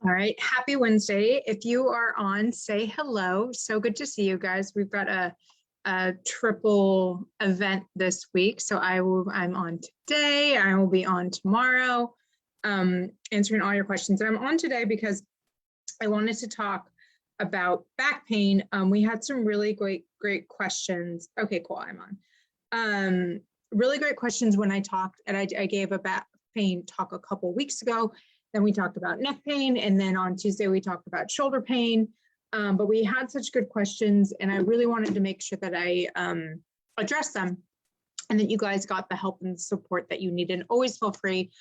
All right. Happy Wednesday. If you are on, say hello. So good to see you guys. We've got a triple event this week. So I'm on today. I will be on tomorrow, answering all your questions. And I'm on today because I wanted to talk about back pain. We had some really great questions. Okay, cool. I'm on. Really great questions when I talked, and I gave a back pain talk a couple weeks ago. Then we talked about neck pain, and then on Tuesday we talked about shoulder pain. But we had such good questions, and I really wanted to make sure that I addressed them and that you guys got the help and support that you need. And always feel free,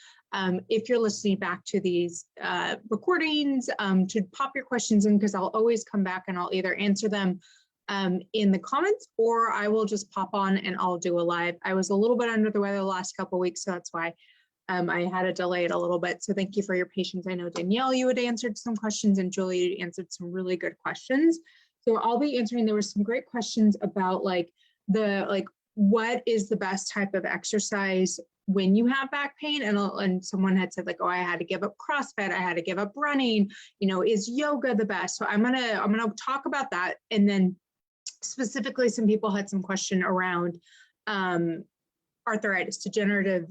if you're listening back to these recordings, to pop your questions in, because I'll always come back and I'll either answer them in the comments, or I will just pop on and I'll do a live. I was a little bit under the weather the last couple of weeks, so that's why I had to delay it a little bit. So thank you for your patience. I know Danielle, you had answered some questions, and Julie, you answered some really good questions. So I'll be answering. There were some great questions about what is the best type of exercise when you have back pain, and someone had said oh, I had to give up CrossFit, I had to give up running. Is yoga the best? So I'm gonna talk about that, and then specifically, some people had some question around arthritis, degenerative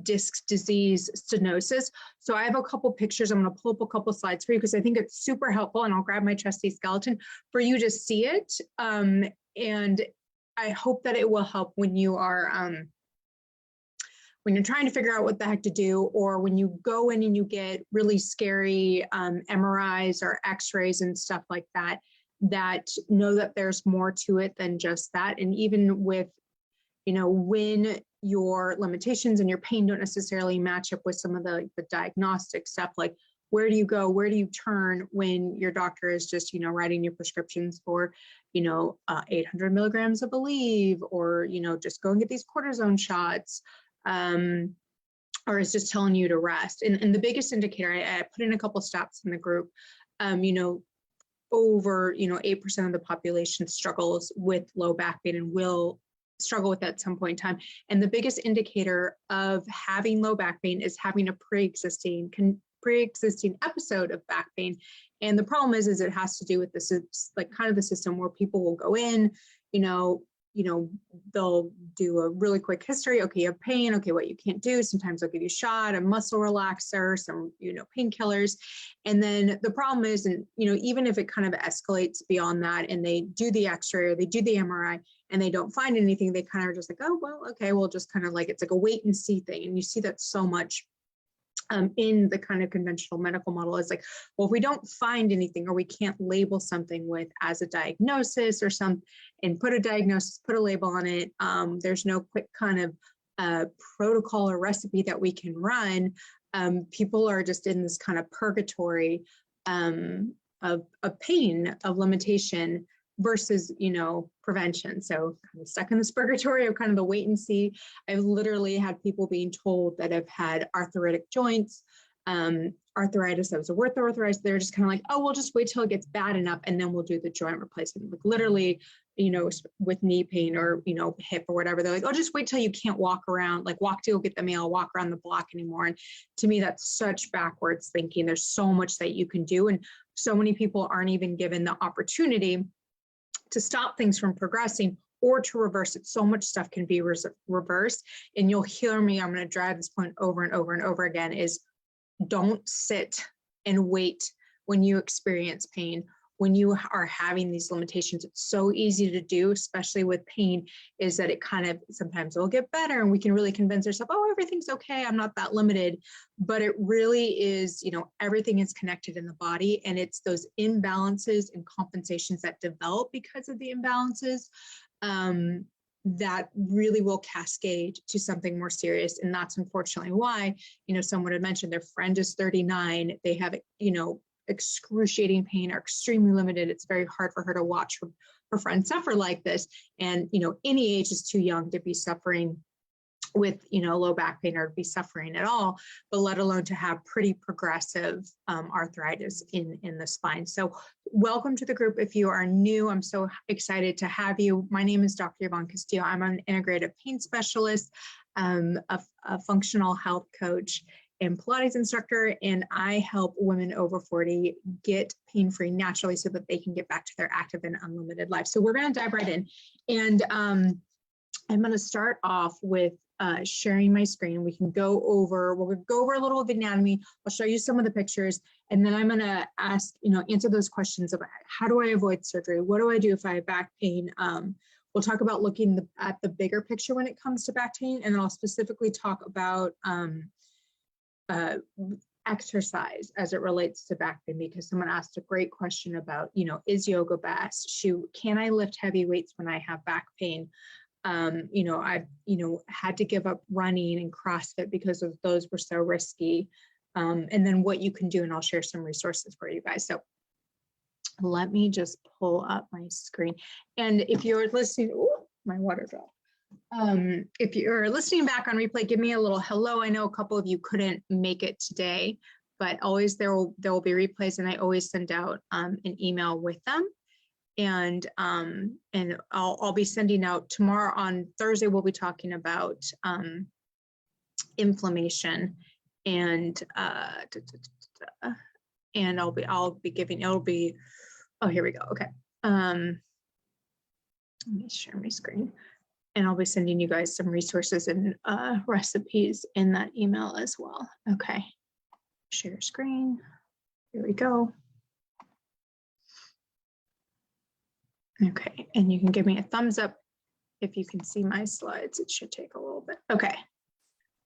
disc disease, stenosis. So I have a couple pictures. I'm going to pull up a couple slides for you because I think it's super helpful, and I'll grab my trusty skeleton for you to see it. And I hope that it will help when you are when you're trying to figure out what the heck to do, or when you go in and you get really scary MRIs or x-rays and stuff like that, that know that there's more to it than just that. And even with when your limitations and your pain don't necessarily match up with some of the diagnostic stuff, like where do you go, where do you turn when your doctor is just, writing you prescriptions for, 800 milligrams of Aleve, or, just go and get these cortisone shots, or is just telling you to rest. And the biggest indicator, I put in a couple stats in the group, over, 8% of the population struggles with low back pain and will struggle with that at some point in time. And the biggest indicator of having low back pain is having a pre-existing episode of back pain. And the problem is it has to do with this, kind of the system where people will go in, they'll do a really quick history. Okay, you have pain. Okay, what you can't do. Sometimes they'll give you a shot, a muscle relaxer, some, painkillers. And then the problem is, and, even if it kind of escalates beyond that and they do the x-ray or they do the MRI and they don't find anything, they kind of are just oh, well, okay, we'll just kind of it's like a wait and see thing. And you see that so much in the kind of conventional medical model is well, if we don't find anything, or we can't label something as a diagnosis or and put a diagnosis, put a label on it, there's no quick kind of protocol or recipe that we can run. People are just in this kind of purgatory of pain, of limitation, versus, prevention. So kind of stuck in this purgatory of kind of the wait and see. I've literally had people being told that have had arthritic joints, arthritis, that was a worth arthritis. They're just kind of oh, we'll just wait till it gets bad enough and then we'll do the joint replacement. Literally, with knee pain or, hip or whatever, they're oh, just wait till you can't walk around, walk to go get the mail, walk around the block anymore. And to me, that's such backwards thinking. There's so much that you can do. And so many people aren't even given the opportunity to stop things from progressing or to reverse it. So much stuff can be reversed. And you'll hear me, I'm going to drive this point over and over and over again, is don't sit and wait when you experience pain. When you are having these limitations, it's so easy to do, especially with pain, is that it kind of, sometimes it'll get better and we can really convince ourselves, oh, everything's okay, I'm not that limited. But it really is, everything is connected in the body, and it's those imbalances and compensations that develop because of the imbalances that really will cascade to something more serious. And that's unfortunately why, someone had mentioned their friend is 39, they have, excruciating pain, are extremely limited. It's very hard for her to watch her friend suffer like this. And, any age is too young to be suffering with, low back pain or be suffering at all, but let alone to have pretty progressive arthritis in the spine. So welcome to the group. If you are new, I'm so excited to have you. My name is Dr. Yvonne Castillo. I'm an integrative pain specialist, a functional health coach. and Pilates instructor, and I help women over 40 get pain-free naturally so that they can get back to their active and unlimited life. So we're going to dive right in. And I'm going to start off with sharing my screen. We'll go over a little of anatomy. I'll show you some of the pictures, and then I'm going to ask, answer those questions about how do I avoid surgery? What do I do if I have back pain? We'll talk about looking at the bigger picture when it comes to back pain, and then I'll specifically talk about exercise as it relates to back pain, because someone asked a great question about, is yoga best? Can I lift heavy weights when I have back pain? I've, had to give up running and CrossFit because of those were so risky. And then what you can do, and I'll share some resources for you guys. So let me just pull up my screen. And if you're listening, my water fell. If you're listening back on replay, give me a little hello. I know a couple of you couldn't make it today, but always there will be replays, and I always send out an email with them. And I'll be sending out tomorrow. On Thursday, we'll be talking about inflammation, and I'll be giving, it'll be, oh, here we go. Okay. Let me share my screen, and I'll be sending you guys some resources and recipes in that email as well. Okay. Share screen. Here we go. Okay, and you can give me a thumbs up if you can see my slides. It should take a little bit. Okay,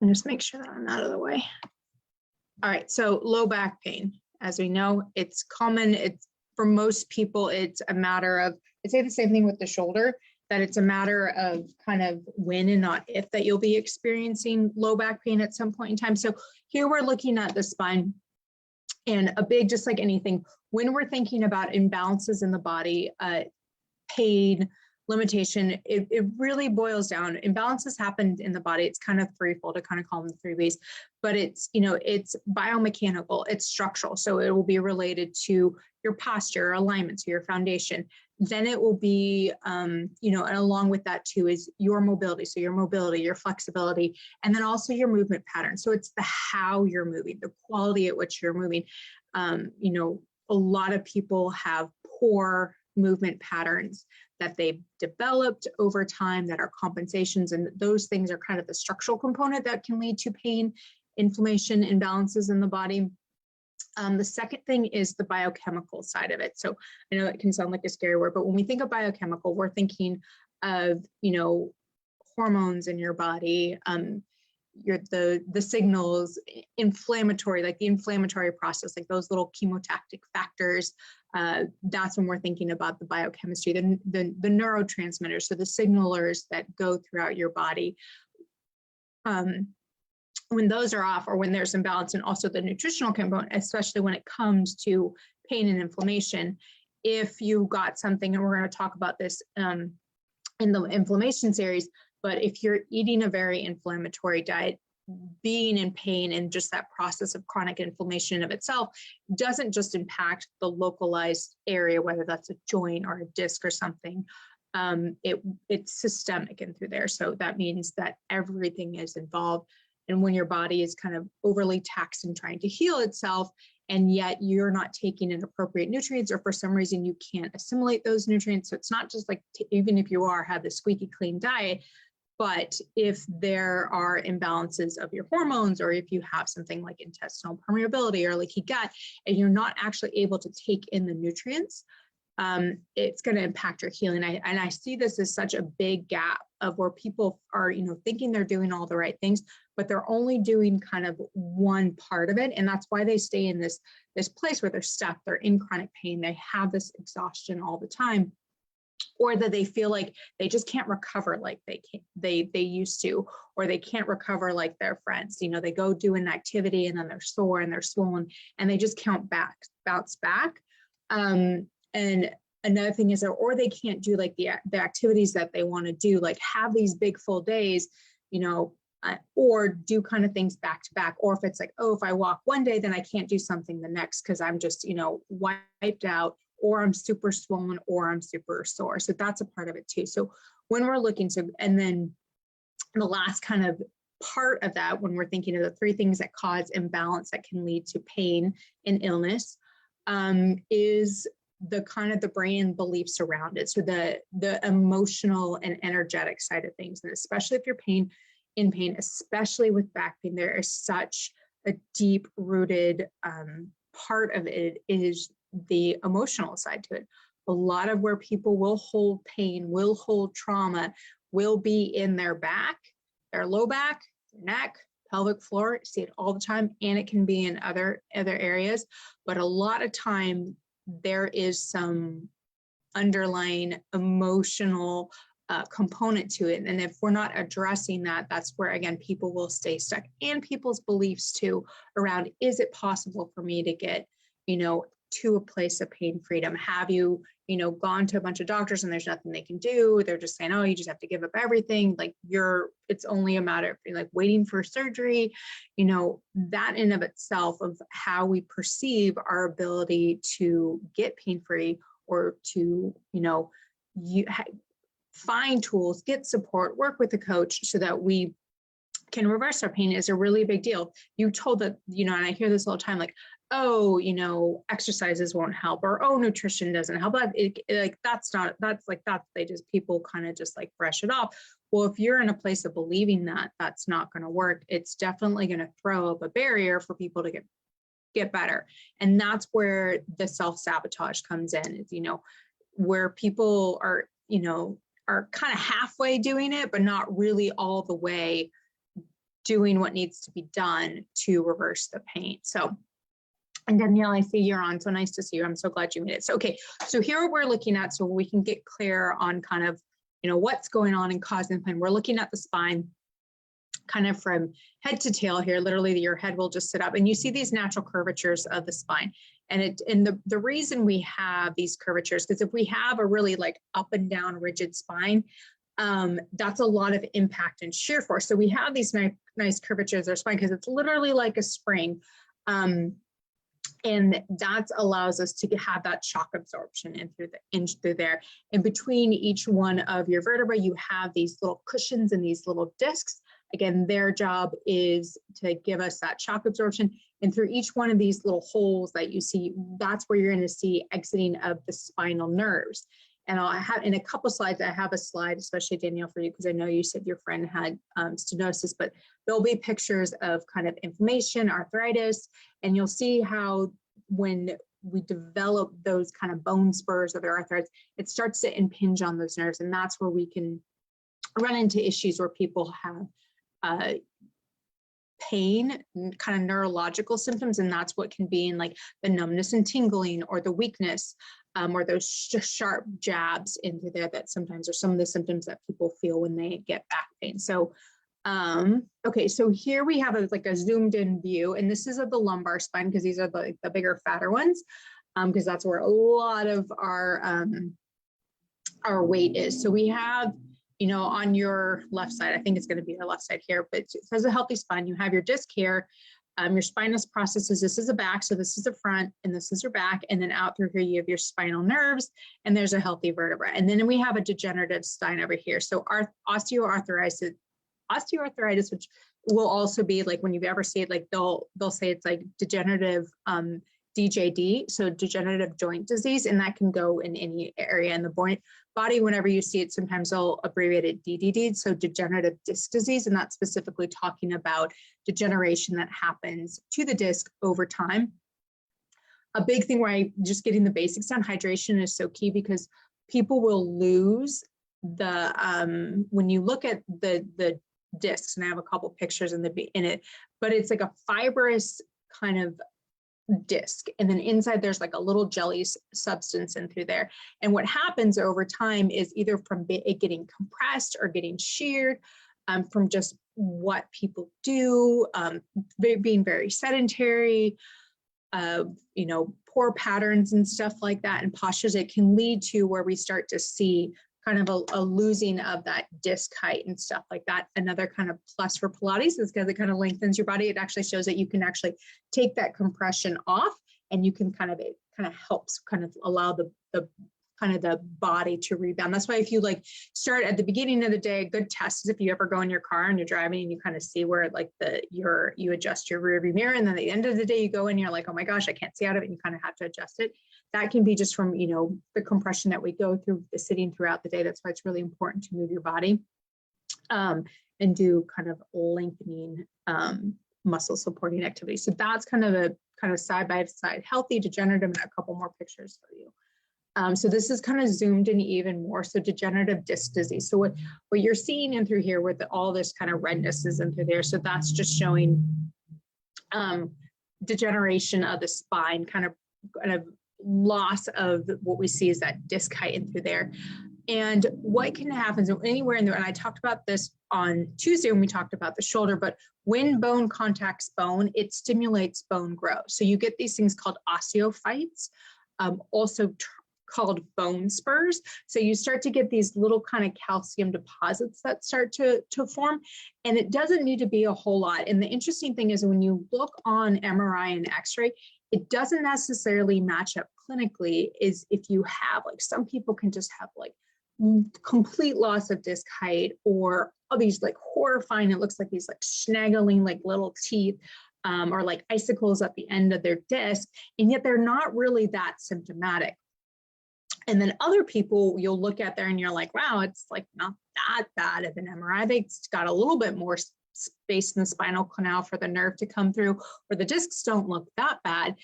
and just make sure that I'm out of the way. All right, so low back pain. As we know, it's common. It's for most people, it's a matter of, I'd say the same thing with the shoulder, that it's a matter of kind of when and not if that you'll be experiencing low back pain at some point in time. So here we're looking at the spine, and a big, just like anything, when we're thinking about imbalances in the body, pain, limitation, it really boils down. Imbalances happen in the body. It's kind of threefold. I kind of call them the 3 Bs, but it's, it's biomechanical, it's structural. So it will be related to your posture, alignment, so your foundation. Then it will be, and along with that too is your mobility. So your mobility, your flexibility, and then also your movement pattern. So it's the how you're moving, the quality at which you're moving. A lot of people have poor movement patterns that they've developed over time that are compensations, and those things are kind of the structural component that can lead to pain, inflammation, imbalances in the body. The second thing is the biochemical side of it. So I know it can sound like a scary word, but when we think of biochemical, we're thinking of, hormones in your body, the signals, inflammatory, like the inflammatory process, like those little chemotactic factors. That's when we're thinking about the biochemistry, the neurotransmitters, so the signalers that go throughout your body. When those are off, or when there's imbalance, and also the nutritional component, especially when it comes to pain and inflammation. If you got something, and we're going to talk about this in the inflammation series, but if you're eating a very inflammatory diet, being in pain and just that process of chronic inflammation of itself doesn't just impact the localized area, whether that's a joint or a disc or something. It's systemic and through there. So that means that everything is involved. And when your body is kind of overly taxed and trying to heal itself, and yet you're not taking in appropriate nutrients, or for some reason you can't assimilate those nutrients. So it's not just like, even if you have the squeaky clean diet, but if there are imbalances of your hormones, or if you have something like intestinal permeability or leaky gut, and you're not actually able to take in the nutrients, it's going to impact your healing. And I see this as such a big gap of where people are, thinking they're doing all the right things, but they're only doing kind of one part of it. And that's why they stay in this place where they're stuck, they're in chronic pain, they have this exhaustion all the time, or that they feel like they just can't recover like they used to, or they can't recover like their friends. They go do an activity and then they're sore and they're swollen and they just can't bounce back. And another thing is that, or they can't do like the activities that they want to do, like have these big full days, or do kind of things back to back. Or if it's like, oh, if I walk one day, then I can't do something the next because I'm just, wiped out, or I'm super swollen, or I'm super sore. So that's a part of it too. So when we're looking, and then the last kind of part of that, when we're thinking of the three things that cause imbalance that can lead to pain and illness, is the kind of the brain beliefs around it. So the emotional and energetic side of things, and especially if you're in pain, especially with back pain, there is such a deep rooted part of it is the emotional side to it. A lot of where people will hold pain, will hold trauma, will be in their back, their low back, their neck, pelvic floor. See it all the time, and it can be in other areas. But a lot of time there is some underlying emotional component to it. And if we're not addressing that, that's where, again, people will stay stuck, and people's beliefs too around, is it possible for me to get, to a place of pain freedom? Have you, gone to a bunch of doctors and there's nothing they can do? They're just saying, oh, you just have to give up everything. Like it's only a matter of like waiting for surgery, that in of itself of how we perceive our ability to get pain-free or to, find tools, get support, work with a coach so that we can reverse our pain is a really big deal. You told that, and I hear this all the time, like, oh, exercises won't help, or, oh, nutrition doesn't help. People kind of just like brush it off. Well, if you're in a place of believing that that's not going to work, it's definitely going to throw up a barrier for people to get better. And that's where the self-sabotage comes in, is, where people are, are kind of halfway doing it, but not really all the way doing what needs to be done to reverse the pain. So, and Danielle, I see you're on. So nice to see you. I'm so glad you made it. So, okay. So here we're looking at, so we can get clear on kind of, what's going on and causing pain. We're looking at the spine kind of from head to tail here. Literally your head will just sit up and you see these natural curvatures of the spine. And the reason we have these curvatures, because if we have a really like up and down rigid spine, that's a lot of impact and shear force. So we have these nice curvatures of our spine because it's literally like a spring. And that allows us to have that shock absorption in through there. And between each one of your vertebrae, you have these little cushions and these little discs. Again, their job is to give us that shock absorption. And through each one of these little holes that you see, that's where you're going to see exiting of the spinal nerves. And I'll have in a couple slides, I have a slide, especially Danielle for you, because I know you said your friend had stenosis, but there'll be pictures of kind of inflammation, arthritis, and you'll see how when we develop those kind of bone spurs of the arthritis, it starts to impinge on those nerves. And that's where we can run into issues where people have pain, kind of neurological symptoms, and that's what can be in like the numbness and tingling or the weakness. Or those sharp jabs into there that sometimes are some of the symptoms that people feel when they get back pain. So, okay, so here we have like a zoomed in view, and this is of the lumbar spine because these are the bigger, fatter ones, because that's where a lot of our weight is. So we have, on your left side, I think it's going to be the left side here, but it says a healthy spine. You have your disc here. Your spinous processes, this is the back, so this is the front, and this is your back, and then out through here you have your spinal nerves, and there's a healthy vertebra. And then we have a degenerative spine over here. So our osteoarthritis, which will also be like when you've ever seen it, like they'll say it's like degenerative DJD, so degenerative joint disease, and that can go in any area in the body. Whenever you see it, sometimes they'll abbreviate it DDD, so degenerative disc disease, and that's specifically talking about degeneration that happens to the disc over time. A big thing where just getting the basics on hydration is so key, because people will lose the when you look at the discs, and I have a couple pictures in it, but it's like a fibrous kind of disc, and then inside there's like a little jelly substance in through there. And what happens over time is either from it getting compressed or getting sheared, from just what people do, being very sedentary, poor patterns and stuff like that, and postures, it can lead to where we start to see kind of a losing of that disc height and stuff like that. Another kind of plus for Pilates is because it kind of lengthens your body. It actually shows that you can actually take that compression off, and you can it kind of helps kind of allow the kind of the body to rebound. That's why if you like start at the beginning of the day, a good test is if you ever go in your car and you're driving and you kind of see where like you adjust your rear view mirror, and then at the end of the day you go in and you're like, oh my gosh, I can't see out of it, and you kind of have to adjust it. That can be just from, you know, the compression that we go through the sitting throughout the day. That's why it's really important to move your body and do kind of lengthening muscle supporting activities. So that's kind of a side by side, healthy, degenerative, and a couple more pictures for you. So this is kind of zoomed in even more. So degenerative disc disease. So what you're seeing in through here with all this kind of redness is in through there. So that's just showing degeneration of the spine, kind of loss of what we see is that disc height in through there. And what can happen is anywhere in there, and I talked about this on Tuesday when we talked about the shoulder, but when bone contacts bone, it stimulates bone growth. So you get these things called osteophytes, also called bone spurs. So you start to get these little kind of calcium deposits that start to form, and it doesn't need to be a whole lot. And the interesting thing is when you look on MRI and X-ray, it doesn't necessarily match up clinically. Is if you have, like, some people can just have like complete loss of disc height, or these like horrifying, it looks like these like snaggling like little teeth, or like icicles at the end of their disc, and yet they're not really that symptomatic. And then other people you'll look at there and you're like, wow, it's like not that bad of an MRI. They got a little bit more space in the spinal canal for the nerve to come through, or the discs don't look that bad.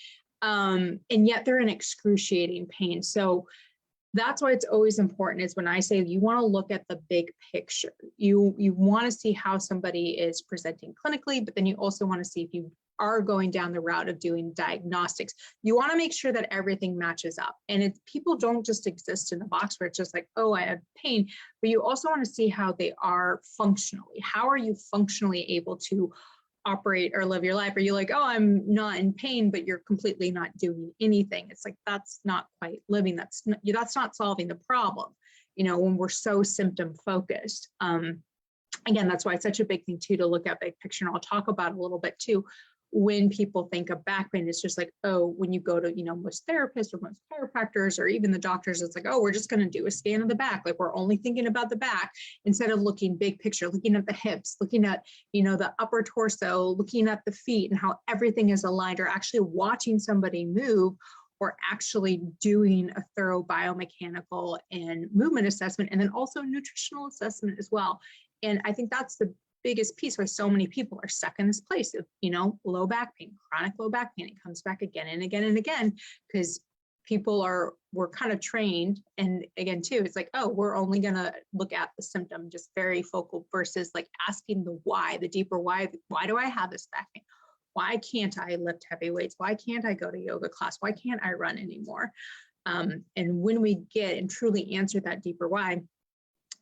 And yet they're in excruciating pain. So that's why it's always important is when I say you want to look at the big picture. You want to see how somebody is presenting clinically, but then you also want to see if you are going down the route of doing diagnostics. You want to make sure that everything matches up. And people don't just exist in the box where it's just like, oh, I have pain, but you also want to see how they are functionally. How are you functionally able to operate or live your life? Are you like, oh, I'm not in pain, but you're completely not doing anything? It's like, that's not quite living. That's not solving the problem, you know, when we're so symptom focused. Again, that's why it's such a big thing too, to look at big picture. And I'll talk about it a little bit too. When people think of back pain, it's just like, oh, when you go to, you know, most therapists or most chiropractors or even the doctors, it's like, oh, we're just going to do a scan of the back. Like, we're only thinking about the back instead of looking big picture, looking at the hips, looking at, you know, the upper torso, looking at the feet and how everything is aligned, or actually watching somebody move, or actually doing a thorough biomechanical and movement assessment, and then also nutritional assessment as well. And I think that's the biggest piece why so many people are stuck in this place of, you know, low back pain, chronic low back pain. It comes back again and again and again because we're kind of trained. And again, too, it's like, oh, we're only going to look at the symptom, just very focal, versus like asking the why, the deeper why do I have this back pain? Why can't I lift heavy weights? Why can't I go to yoga class? Why can't I run anymore? And when we get and truly answer that deeper why,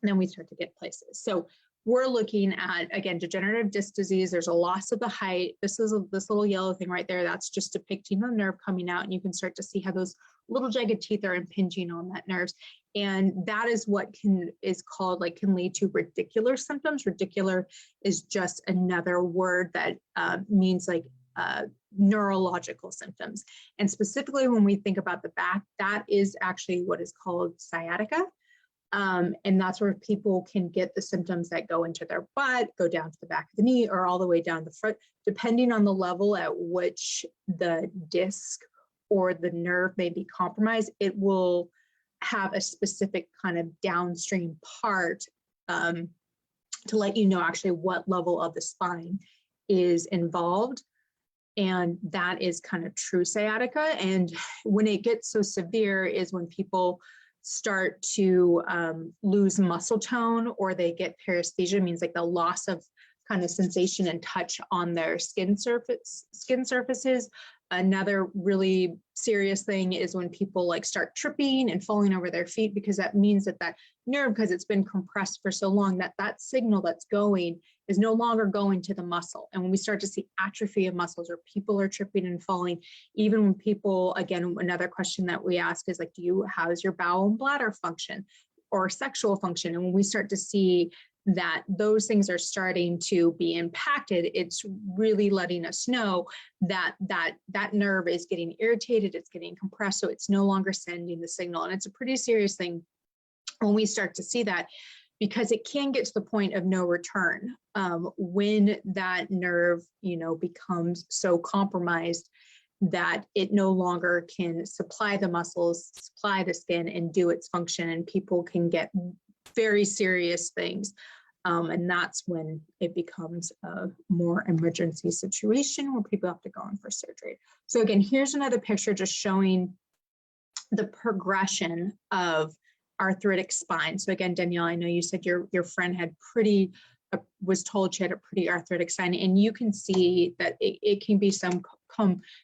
then we start to get places. So we're looking at, again, degenerative disc disease. There's a loss of the height. This little yellow thing right there. That's just depicting the nerve coming out. And you can start to see how those little jagged teeth are impinging on that nerves. And that is what can lead to radicular symptoms. Radicular is just another word that means like neurological symptoms. And specifically when we think about the back, that is actually what is called sciatica. And that's where people can get the symptoms that go into their butt, go down to the back of the knee, or all the way down the front, depending on the level at which the disc or the nerve may be compromised. It will have a specific kind of downstream part to let you know actually what level of the spine is involved. And that is kind of true sciatica. And when it gets so severe is when people start to lose muscle tone, or they get paresthesia, means like the loss of kind of sensation and touch on their skin surfaces. Another really serious thing is when people like start tripping and falling over their feet, because that means that nerve, because it's been compressed for so long, that signal that's going is no longer going to the muscle. And when we start to see atrophy of muscles, or people are tripping and falling, even when people, again, another question that we ask is like, how's your bowel and bladder function or sexual function? And when we start to see that those things are starting to be impacted, it's really letting us know that that nerve is getting irritated, it's getting compressed, so it's no longer sending the signal. And it's a pretty serious thing when we start to see that, because it can get to the point of no return when that nerve, becomes so compromised that it no longer can supply the muscles, supply the skin, and do its function, and people can get very serious things. And that's when it becomes a more emergency situation where people have to go in for surgery. So again, here's another picture just showing the progression of arthritic spine. So again, Danielle, I know you said your friend had was told she had a pretty arthritic spine, and you can see that it can be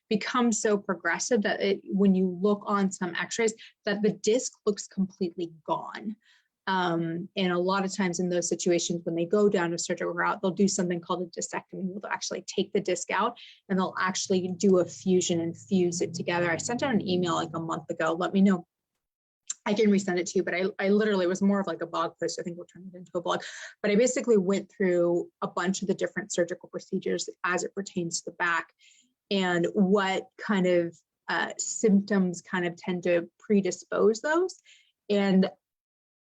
become so progressive that when you look on some x-rays, that the disc looks completely gone. And a lot of times in those situations, when they go down a surgical route, they'll do something called a discectomy. They'll actually take the disc out and they'll actually do a fusion and fuse it together. I sent out an email like a month ago. Let me know. I can resend it to you, but I literally, it was more of like a blog post. I think we'll turn it into a blog. But I basically went through a bunch of the different surgical procedures as it pertains to the back, and what kind of symptoms kind of tend to predispose those. And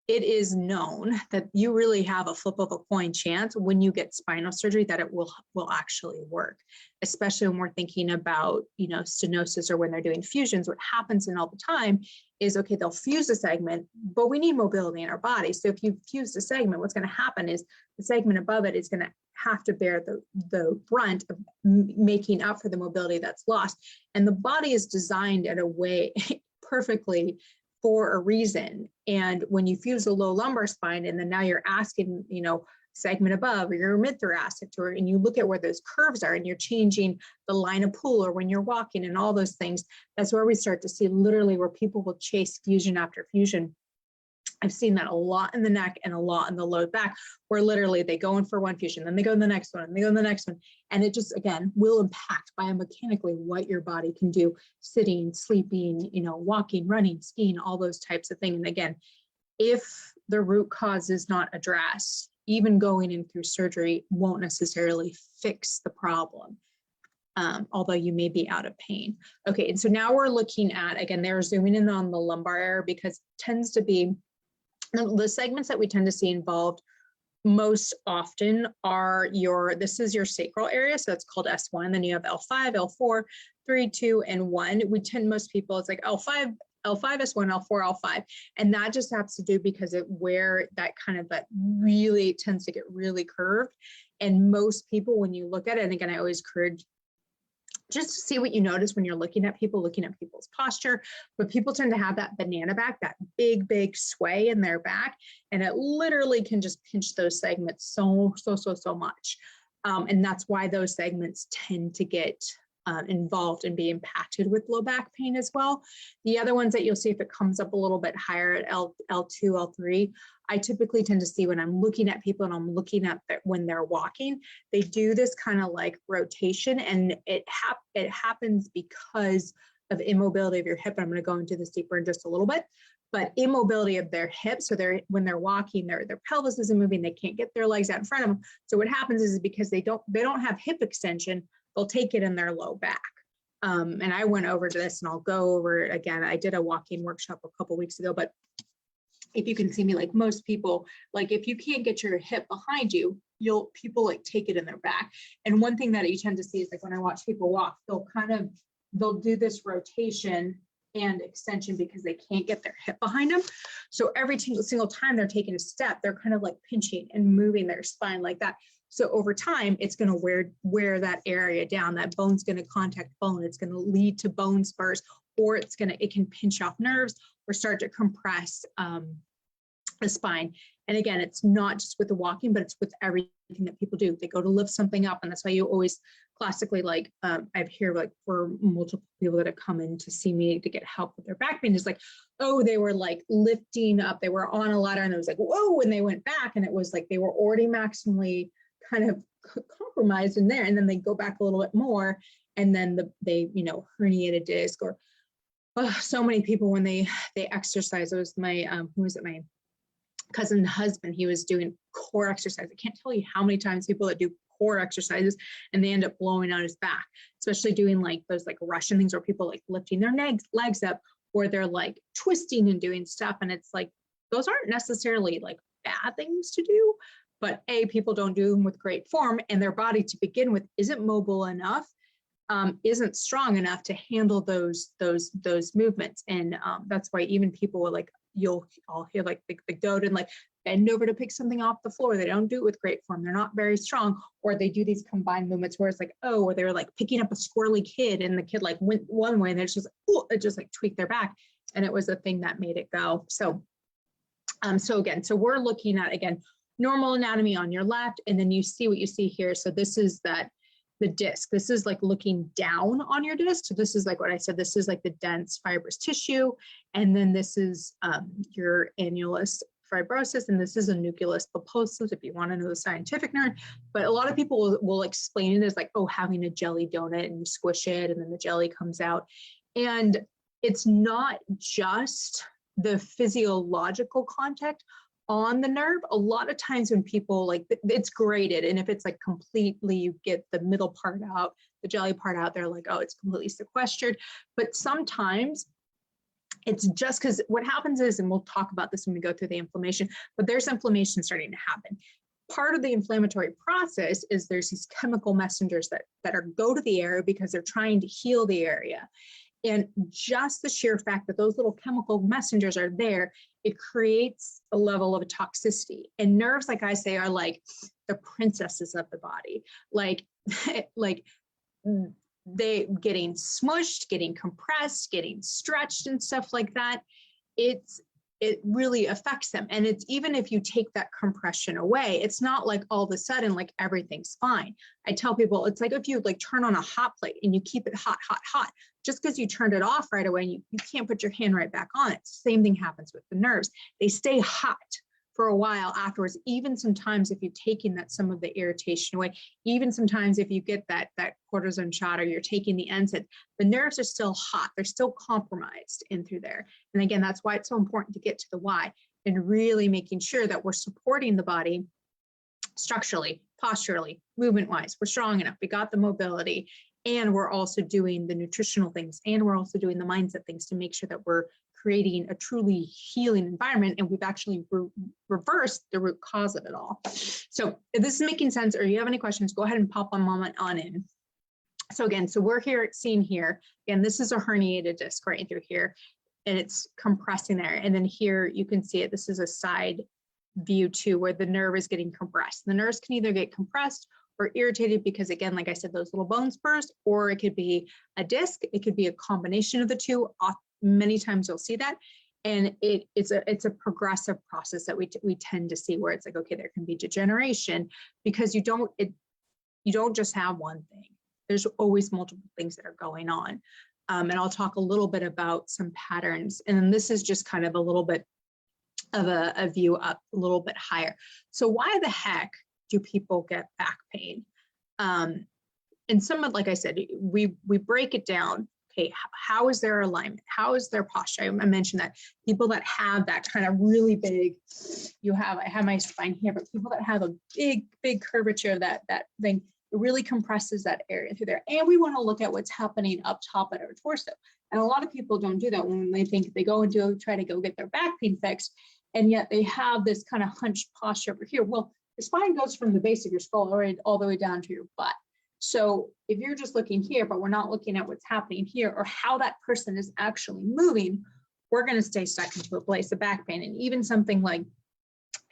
it is known that you really have a flip of a coin chance when you get spinal surgery that it will actually work, especially when we're thinking about, stenosis, or when they're doing fusions. What happens in all the time is, okay, they'll fuse a segment, but we need mobility in our body. So if you fuse the segment, what's going to happen is the segment above it is going to have to bear the brunt of making up for the mobility that's lost. And the body is designed in a way perfectly for a reason. And when you fuse a low lumbar spine, and then now you're asking, segment above or your mid-thoracic, and you look at where those curves are, and you're changing the line of pull, or when you're walking and all those things, that's where we start to see literally where people will chase fusion after fusion. I've seen that a lot in the neck and a lot in the low back, where literally they go in for one fusion, then they go in the next one, and they go in the next one. And it just, again, will impact biomechanically what your body can do, sitting, sleeping, walking, running, skiing, all those types of things. And again, if the root cause is not addressed, even going in through surgery won't necessarily fix the problem. Although you may be out of pain. Okay, and so now we're looking at, again, they're zooming in on the lumbar area, because it tends to be the segments that we tend to see involved most often are this is your sacral area. So it's called S1. Then you have L5, L4, 3, 2, and 1. Most people, it's like L5, S1, L4, L5. And that just has to do because where that really tends to get really curved. And most people, when you look at it, and again, I always encourage just to see what you notice when you're looking at people's posture. But people tend to have that banana back, that big sway in their back, and it literally can just pinch those segments so much. And that's why those segments tend to get involved and be impacted with low back pain as well. The other ones that you'll see, if it comes up a little bit higher at L2, L3, I typically tend to see when I'm looking at people and I'm looking at when they're walking, they do this kind of like rotation, and it happens because of immobility of your hip. I'm going to go into this deeper in just a little bit, but immobility of their hips. So when they're walking, their pelvis isn't moving, they can't get their legs out in front of them. So what happens is because they don't have hip extension, they'll take it in their low back. And I went over to this, and I'll go over it again. I did a walking workshop a couple weeks ago, but if you can see me, like most people, like if you can't get your hip behind you, people like take it in their back. And one thing that you tend to see is like when I watch people walk, they'll do this rotation and extension because they can't get their hip behind them. So every single time they're taking a step, they're kind of like pinching and moving their spine like that. So over time, it's going to wear that area down. That bone's going to contact bone. It's going to lead to bone spurs, or it can pinch off nerves or start to compress the spine. And again, it's not just with the walking, but it's with everything that people do. They go to lift something up, and that's why you always classically, like I've heard like for multiple people that have come in to see me to get help with their back pain, is like, oh, they were like lifting up, they were on a ladder, and it was like, whoa, and they went back, and it was like they were already maximally kind of compromised in there, and then they go back a little bit more, and then they herniate a disc, or so many people when they exercise. It was my cousin's husband, he was doing core exercise. I can't tell you how many times people that do core exercises and they end up blowing out his back, especially doing like those like Russian things where people like lifting their legs up, or they're like twisting and doing stuff. And it's like, those aren't necessarily like bad things to do, but people don't do them with great form, and their body to begin with isn't mobile enough, isn't strong enough to handle those movements. And that's why even people will like, I'll hear like the goat and like bend over to pick something off the floor. They don't do it with great form. They're not very strong, or they do these combined movements where it's like, oh, or they're like picking up a squirrely kid and the kid like went one way and they're just, oh, it just like tweaked their back. And it was the thing that made it go. So so we're looking at, again, normal anatomy on your left, and then you see what you see here. So this is the disc. This is like looking down on your disc. So this is like what I said, this is like the dense fibrous tissue. And then this is your annulus fibrosus, and this is a nucleus pulposus, if you want to know the scientific nerd. But a lot of people will explain it as like, oh, having a jelly donut and you squish it and then the jelly comes out. And it's not just the physiological contact on the nerve. A lot of times when people like, it's graded, and if it's like completely, you get the middle part out, the jelly part out, they're like, oh, it's completely sequestered. But sometimes it's just because what happens is, and we'll talk about this when we go through the inflammation, but there's inflammation starting to happen. Part of the inflammatory process is there's these chemical messengers that go to the area because they're trying to heal the area. And just the sheer fact that those little chemical messengers are there, it creates a level of toxicity. And nerves, like I say, are like the princesses of the body. Like they getting smushed, getting compressed, getting stretched and stuff like that. It really affects them. And it's even if you take that compression away, it's not like all of a sudden, like everything's fine. I tell people, it's like if you like turn on a hot plate and you keep it hot, hot, hot, just because you turned it off right away, and you can't put your hand right back on it. Same thing happens with the nerves. They stay hot for a while afterwards. Even sometimes if you've taken some of the irritation away, even sometimes if you get that cortisone shot or you're taking the NSAID, the nerves are still hot. They're still compromised in through there. And again, that's why it's so important to get to the why and really making sure that we're supporting the body structurally, posturally, movement-wise. We're strong enough. We got the mobility, and we're also doing the nutritional things, and we're also doing the mindset things to make sure that we're creating a truly healing environment, and we've actually reversed the root cause of it all. So if this is making sense, or you have any questions, go ahead and pop one moment on in. So again, so we're seeing here, again, this is a herniated disc right through here, and it's compressing there. And then here you can see it, this is a side view too, where the nerve is getting compressed. The nerves can either get compressed or irritated because, again, like I said, those little bones burst, or it could be a disc, it could be a combination of the two. Many times you'll see that, and it's a progressive process that we tend to see, where it's like, okay, there can be degeneration because you don't just have one thing. There's always multiple things that are going on, and I'll talk a little bit about some patterns, and then this is just kind of a little bit of a view up a little bit higher. So why the heck do people get back pain? And some of, like I said, we break it down. Okay, how is their alignment? How is their posture? I mentioned that people that have that kind of really big, I have my spine here, but people that have a big curvature of that thing, it really compresses that area through there. And we want to look at what's happening up top at our torso. And a lot of people don't do that when they think they go and try to go get their back pain fixed, and yet they have this kind of hunched posture over here. Well, the spine goes from the base of your skull all the way down to your butt. So if you're just looking here, but we're not looking at what's happening here or how that person is actually moving, we're going to stay stuck into a place of back pain. And even something like,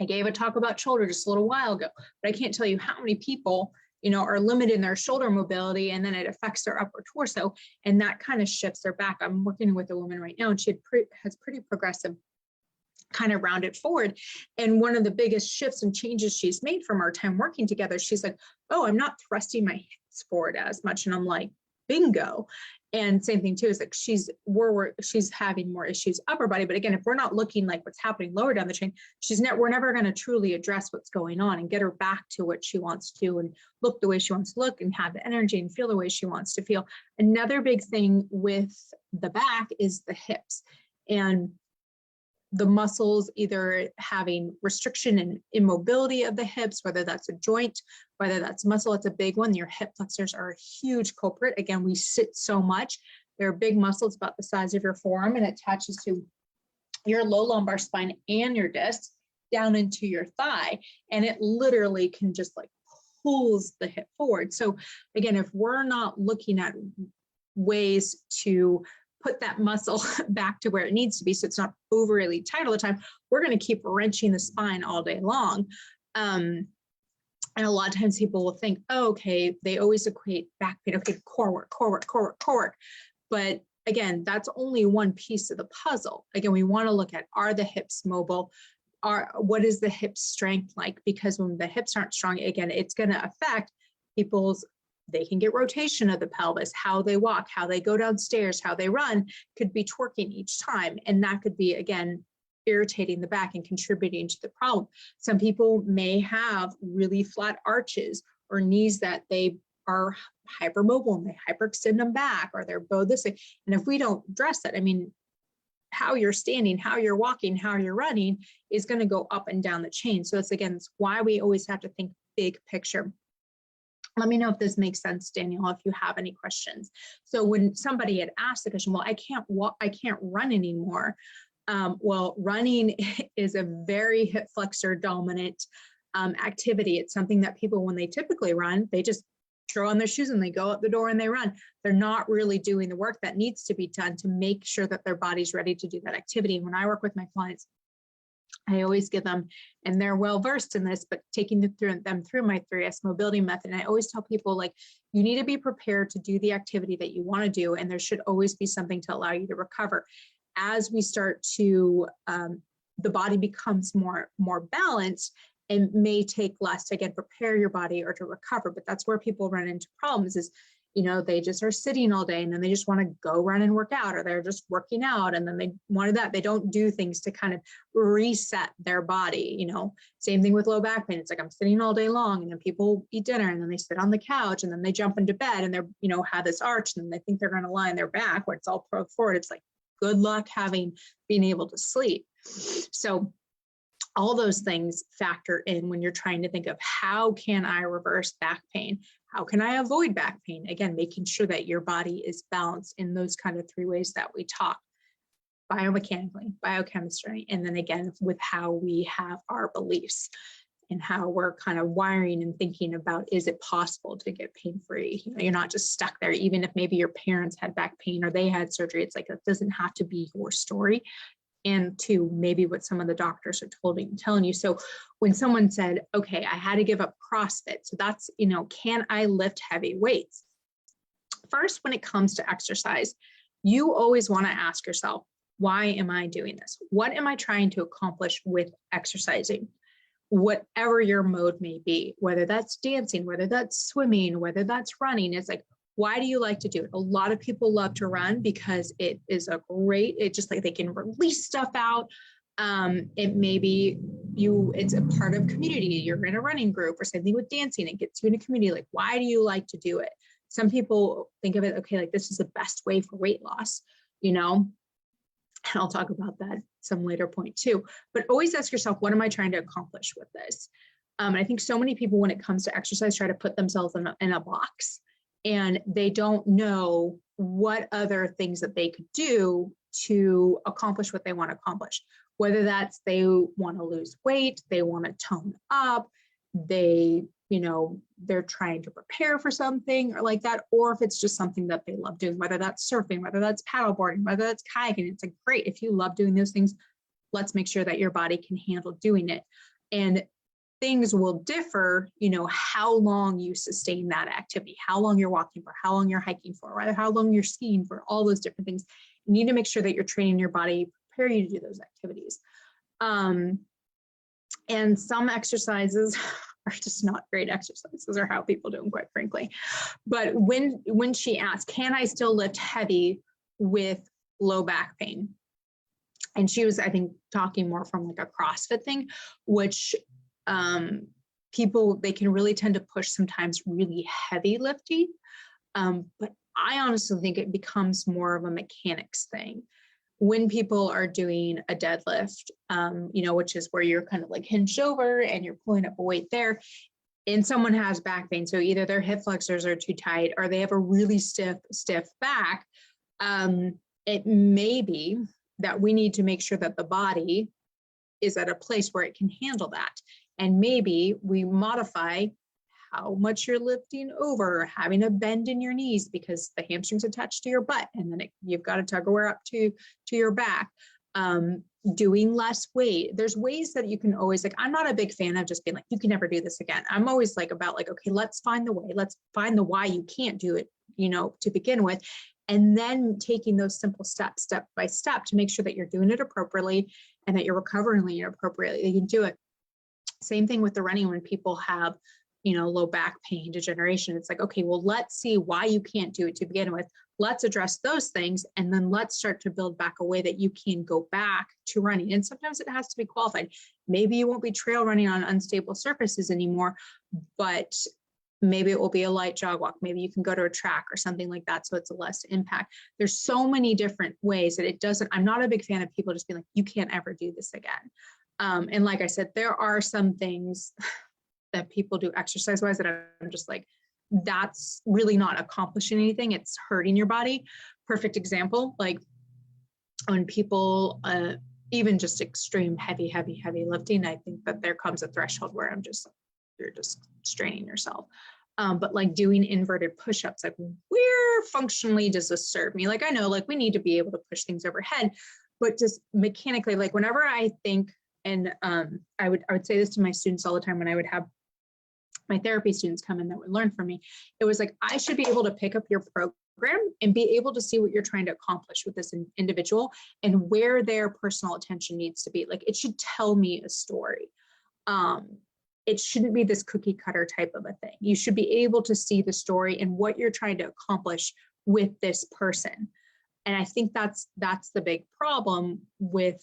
I gave a talk about shoulder just a little while ago, but I can't tell you how many people, are limited in their shoulder mobility, and then it affects their upper torso, and that kind of shifts their back. I'm working with a woman right now, and she has pretty progressive kind of rounded forward. And one of the biggest shifts and changes she's made from our time working together, she's like, oh, I'm not thrusting my hips forward as much. And I'm like, bingo. And same thing too, is like she's having more issues upper body. But again, if we're not looking like what's happening lower down the chain, we're never going to truly address what's going on and get her back to what she wants to do and look the way she wants to look and have the energy and feel the way she wants to feel. Another big thing with the back is the hips. And the muscles either having restriction and immobility of the hips, whether that's a joint, whether that's muscle, it's a big one. Your hip flexors are a huge culprit. Again, we sit so much. They're big muscles about the size of your forearm, and it attaches to your low lumbar spine and your discs down into your thigh. And it literally can just like pulls the hip forward. So again, if we're not looking at ways to put that muscle back to where it needs to be, so it's not overly tight all the time, we're going to keep wrenching the spine all day long. And a lot of times people will think, oh, okay, they always equate back pain, okay, core work, core work, core work, core work. But again, that's only one piece of the puzzle. Again, we want to look at, are the hips mobile? What is the hip strength like? Because when the hips aren't strong, again, it's going to affect people's, they can get rotation of the pelvis, how they walk, how they go downstairs, how they run, could be twerking each time. And that could be, again, irritating the back and contributing to the problem. Some people may have really flat arches or knees that they are hypermobile and they hyperextend them back, or they're bowed this way. And if we don't address that, I mean, how you're standing, how you're walking, how you're running is going to go up and down the chain. So it's, again, it's why we always have to think big picture. Let me know if this makes sense, Danielle, if you have any questions. So when somebody had asked the question, well, I can't walk, I can't run anymore. Well, running is a very hip flexor dominant activity. It's something that people, when they typically run, they just throw on their shoes and they go out the door and they run. They're not really doing the work that needs to be done to make sure that their body's ready to do that activity. And when I work with my clients, I always give them, and they're well versed in this, but taking them through my 3S mobility method. And I always tell people, like, you need to be prepared to do the activity that you want to do. And there should always be something to allow you to recover. As we start to, the body becomes more balanced, and may take less to, again, prepare your body or to recover. But that's where people run into problems is, you know, they just are sitting all day and then they just want to go run and work out, or they're just working out and then they wanted that. They don't do things to kind of reset their body. You know, same thing with low back pain. It's like, I'm sitting all day long, and then people eat dinner and then they sit on the couch and then they jump into bed and they're, you know, have this arch and they think they're going to lie on their back where it's all forward. It's like, good luck being able to sleep. So all those things factor in when you're trying to think of, how can I reverse back pain? How can I avoid back pain? Again, making sure that your body is balanced in those kind of three ways that we talk: biomechanically, biochemistry, and then again, with how we have our beliefs and how we're kind of wiring and thinking about, is it possible to get pain-free? You know, you're not just stuck there, even if maybe your parents had back pain or they had surgery. It's like, it doesn't have to be your story. And two, maybe what some of the doctors are telling you. So when someone said, okay, I had to give up CrossFit, so that's, you know, can I lift heavy weights? First, when it comes to exercise, you always want to ask yourself, why am I doing this? What am I trying to accomplish with exercising? Whatever your mode may be, whether that's dancing, whether that's swimming, whether that's running, it's like, why do you like to do it? A lot of people love to run because it is it's just like they can release stuff out. It may be it's a part of community. You're in a running group, or something with dancing. It gets you in a community. Like, why do you like to do it? Some people think of it, okay, like this is the best way for weight loss, you know, and I'll talk about that some later point too. But always ask yourself, what am I trying to accomplish with this? I think so many people, when it comes to exercise, try to put themselves in a box. And they don't know what other things that they could do to accomplish what they want to accomplish. Whether that's they want to lose weight, they want to tone up, they, you know, they're trying to prepare for something or like that, or if it's just something that they love doing, whether that's surfing, whether that's paddleboarding, whether that's kayaking. It's like, great, if you love doing those things, let's make sure that your body can handle doing it. And things will differ, you know, how long you sustain that activity, how long you're walking for, how long you're hiking for, rather how long you're skiing for, all those different things. You need to make sure that you're training your body, prepare you to do those activities. And some exercises are just not great exercises, or how people do them, quite frankly. But when she asked, can I still lift heavy with low back pain? And she was, I think, talking more from like a CrossFit thing, which people, they can really tend to push sometimes really heavy lifting. But I honestly think it becomes more of a mechanics thing. when people are doing a deadlift, which is where you're kind of like hinged over and you're pulling up a weight there, and someone has back pain. So either their hip flexors are too tight or they have a really stiff back. It may be that we need to make sure that the body is at a place where it can handle that. And maybe we modify how much you're lifting over, having a bend in your knees because the hamstrings attached to your butt, and then you've got a tug-of-war up to your back. Doing less weight. There's ways that you can always, like, I'm not a big fan of just being like, you can never do this again. I'm always like about like, okay, let's find the way, let's find the why you can't do it, to begin with. And then taking those simple steps, step by step, to make sure that you're doing it appropriately and that you're recovering appropriately. You can do it. Same thing with the running when people have, low back pain, degeneration. It's like, okay, well, let's see why you can't do it to begin with. Let's address those things. And then let's start to build back a way that you can go back to running. And sometimes it has to be qualified. Maybe you won't be trail running on unstable surfaces anymore, but maybe it will be a light jog walk. Maybe you can go to a track or something like that. So it's a less impact. There's so many different ways that it doesn't, I'm not a big fan of people just being like, you can't ever do this again. And like I said, there are some things that people do exercise wise that I'm just like, that's really not accomplishing anything. It's hurting your body. Perfect example, like when people, even just extreme heavy lifting, I think that there comes a threshold where you're just straining yourself. But like doing inverted push-ups, like where functionally does this serve me? Like, I know like we need to be able to push things overhead, but just mechanically, like whenever I think, and I would say this to my students all the time when I would have my therapy students come in that would learn from me, it was like, I should be able to pick up your program and be able to see what you're trying to accomplish with this individual and where their personal attention needs to be. Like, it should tell me a story. It shouldn't be this cookie cutter type of a thing. You should be able to see the story and what you're trying to accomplish with this person. And I think that's the big problem with,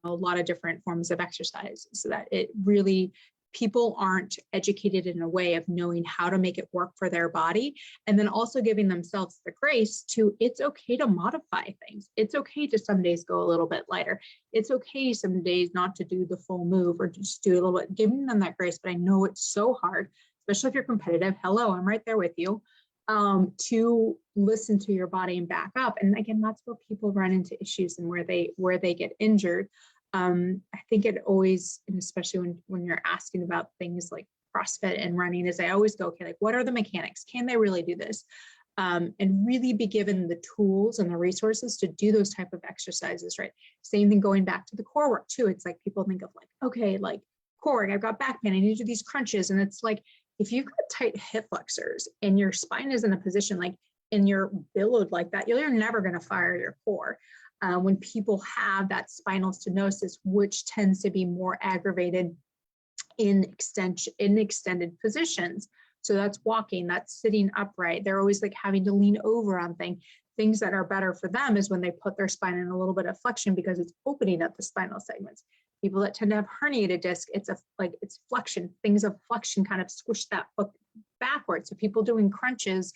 a lot of different forms of exercise, so that it really, people aren't educated in a way of knowing how to make it work for their body. And then also giving themselves the grace to, it's okay to modify things. It's okay to some days go a little bit lighter. It's okay some days not to do the full move or just do a little bit, giving them that grace. But I know it's so hard, especially if you're competitive. Hello, I'm right there with you. To listen to your body and back up. And again, that's where people run into issues and where they get injured. I think it always, and especially when you're asking about things like CrossFit and running, is I always go, okay, like what are the mechanics? Can they really do this? And really be given the tools and the resources to do those type of exercises, right? Same thing going back to the core work too. It's like people think of like, okay, like core work, I've got back pain, I need to do these crunches. And it's like, if you've got tight hip flexors and your spine is in a position like, and you're billowed like that, you're never going to fire your core. When people have that spinal stenosis, which tends to be more aggravated in extended positions. So that's walking, that's sitting upright. They're always like having to lean over on things that are better for them is when they put their spine in a little bit of flexion because it's opening up the spinal segments. People that tend to have herniated disc, it's flexion. Things of flexion kind of squish that foot backwards. So people doing crunches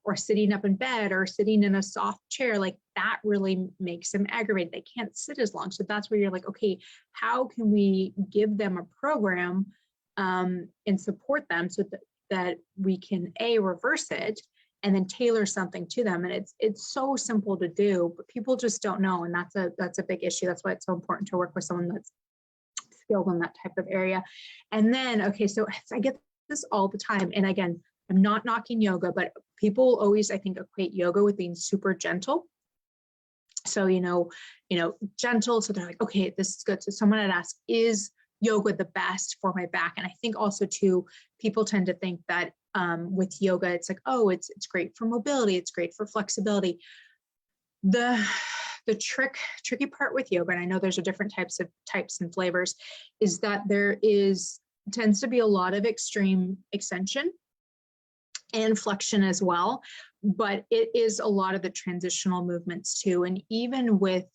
or sitting up in bed or sitting in a soft chair, like that really makes them aggravated. They can't sit as long. So that's where you're like, okay, how can we give them a program and support them so that we can reverse it and then tailor something to them. And it's so simple to do, but people just don't know. And that's a big issue. That's why it's so important to work with someone that's skilled in that type of area. And then, okay, so I get this all the time. And again, I'm not knocking yoga, but people always, I think, equate yoga with being super gentle. So, gentle. So they're like, okay, this is good. So someone had asked, is yoga the best for my back? And I think also too, people tend to think that with yoga, it's like, oh, it's great for mobility. It's great for flexibility. The tricky part with yoga, and I know there's a different types and flavors, is that there tends to be a lot of extreme extension and flexion as well, but it is a lot of the transitional movements too. And even with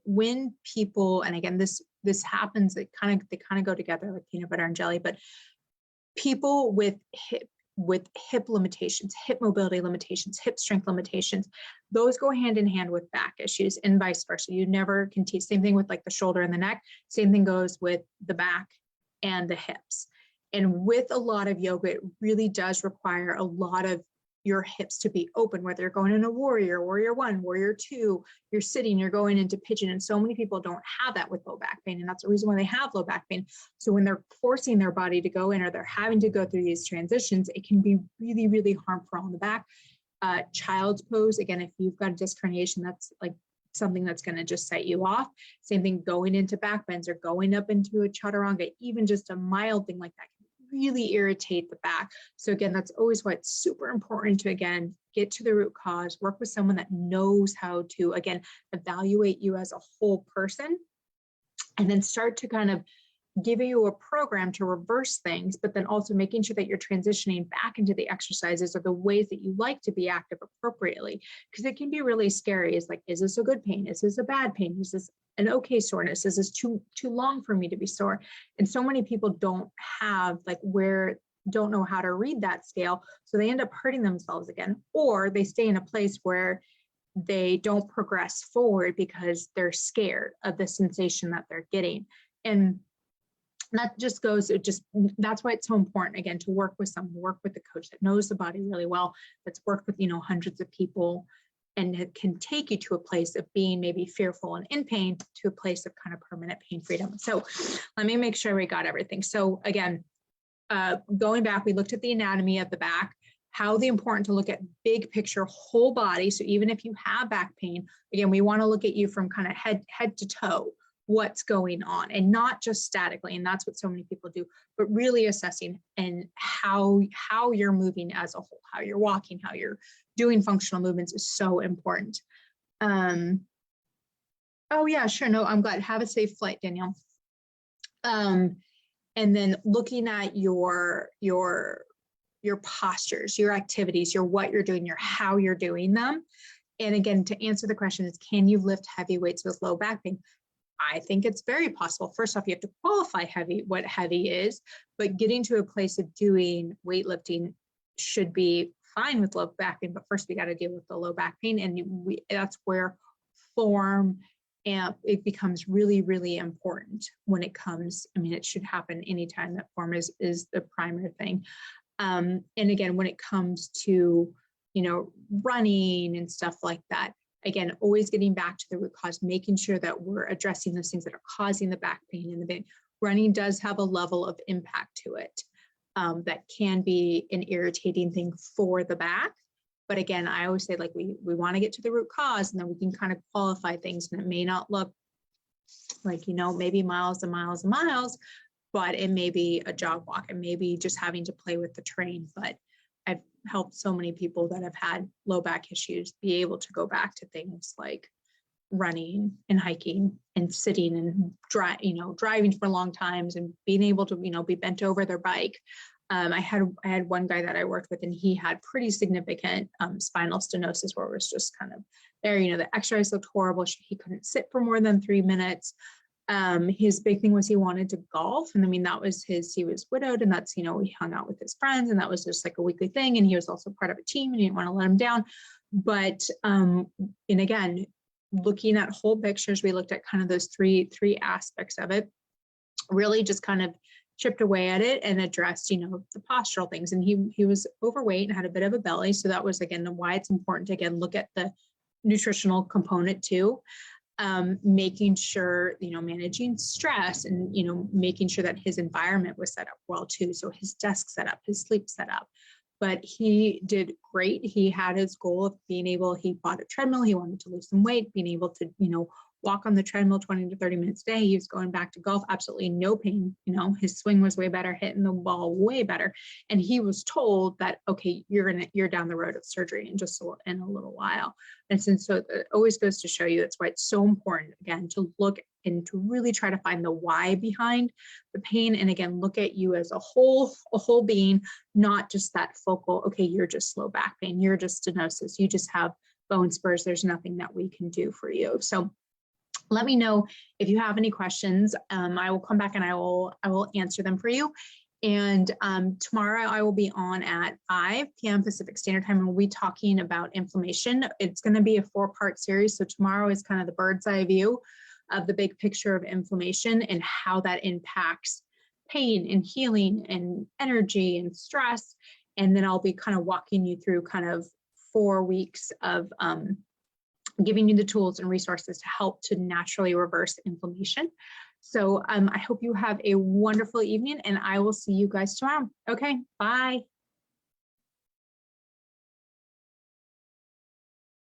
when people, and again, this happens, they kind of go together like peanut butter and jelly, but people with with hip limitations, hip mobility limitations, hip strength limitations, those go hand in hand with back issues and vice versa. You never can teach. Same thing with like the shoulder and the neck. Same thing goes with the back and the hips. And with a lot of yoga, it really does require a lot of your hips to be open, whether you're going in a warrior, warrior one, warrior two, you're sitting, you're going into pigeon. And so many people don't have that with low back pain. And that's the reason why they have low back pain. So when they're forcing their body to go in, or they're having to go through these transitions, it can be really, really harmful on the back. Child's pose, again, if you've got a disc herniation, that's like something that's going to just set you off. Same thing going into back bends or going up into a chaturanga, even just a mild thing like that really irritate the back. So again, that's always why it's super important to, again, get to the root cause, work with someone that knows how to, again, evaluate you as a whole person, and then start to kind of give you a program to reverse things, but then also making sure that you're transitioning back into the exercises or the ways that you like to be active appropriately. Because it can be really scary. It's like, is this a good pain? Is this a bad pain? Is this an okay soreness? Is this too long for me to be sore? And so many people don't have don't know how to read that scale. So they end up hurting themselves again, or they stay in a place where they don't progress forward because they're scared of the sensation that they're getting. And that just goes, that's why it's so important, again, to work with someone, work with a coach that knows the body really well, that's worked with, hundreds of people, and it can take you to a place of being maybe fearful and in pain to a place of kind of permanent pain freedom. So let me make sure we got everything. So again, going back, we looked at the anatomy of the back, how important to look at big picture whole body. So even if you have back pain, again, we want to look at you from kind of head to toe, what's going on, and not just statically. And that's what so many people do, but really assessing and how you're moving as a whole, how you're walking, how you're doing functional movements is so important. Oh yeah, sure. No, I'm glad. Have a safe flight, Danielle. And then looking at your postures, your activities, what you're doing, how you're doing them. And again, to answer the question is, can you lift heavy weights with low back pain? I think it's very possible. First off, you have to qualify what heavy is, but getting to a place of doing weightlifting should be fine with low back pain. But first we got to deal with the low back pain. And that's where form, and it becomes really, really important when it comes. I mean, it should happen anytime that form is the primary thing. And again, when it comes to, running and stuff like that, again, always getting back to the root cause, making sure that we're addressing those things that are causing the back pain and the pain. Running does have a level of impact to it that can be an irritating thing for the back. But again, I always say, like, we want to get to the root cause, and then we can kind of qualify things, and it may not look like, maybe miles and miles and miles, but it may be a jog walk, and maybe just having to play with the terrain. But I've helped so many people that have had low back issues be able to go back to things like running and hiking and sitting and driving for long times and being able to, be bent over their bike. I had one guy that I worked with, and he had pretty significant spinal stenosis, where it was just kind of there, the exercise looked horrible. He couldn't sit for more than 3 minutes. His big thing was he wanted to golf. And I mean, he was widowed, and that's, he hung out with his friends, and that was just like a weekly thing. And he was also part of a team, and he didn't want to let him down. But, and again, looking at whole pictures, we looked at kind of those three aspects of it, really just kind of chipped away at it and addressed, the postural things. And he was overweight and had a bit of a belly. So that was, again, why it's important to, again, look at the nutritional component too. Making sure, managing stress, and, making sure that his environment was set up well too. So his desk set up, his sleep set up. But he did great. He had his goal of he bought a treadmill. He wanted to lose some weight, being able to, walk on the treadmill 20 to 30 minutes a day. He was going back to golf, absolutely no pain. His swing was way better, hitting the ball way better. And he was told that, okay, you're down the road of surgery in a little while. And so it always goes to show you, that's why it's so important, again, to look and to really try to find the why behind the pain. And again, look at you as a whole being, not just that focal, okay, you're just low back pain, you're just stenosis, you just have bone spurs, there's nothing that we can do for you. So let me know if you have any questions. I will come back and I will answer them for you. And tomorrow I will be on at 5 p.m. Pacific Standard Time, and we'll be talking about inflammation. It's going to be a 4-part series. So tomorrow is kind of the bird's eye view of the big picture of inflammation and how that impacts pain and healing and energy and stress. And then I'll be kind of walking you through kind of 4 weeks of giving you the tools and resources to help to naturally reverse inflammation. So I hope you have a wonderful evening, and I will see you guys tomorrow. Okay, bye.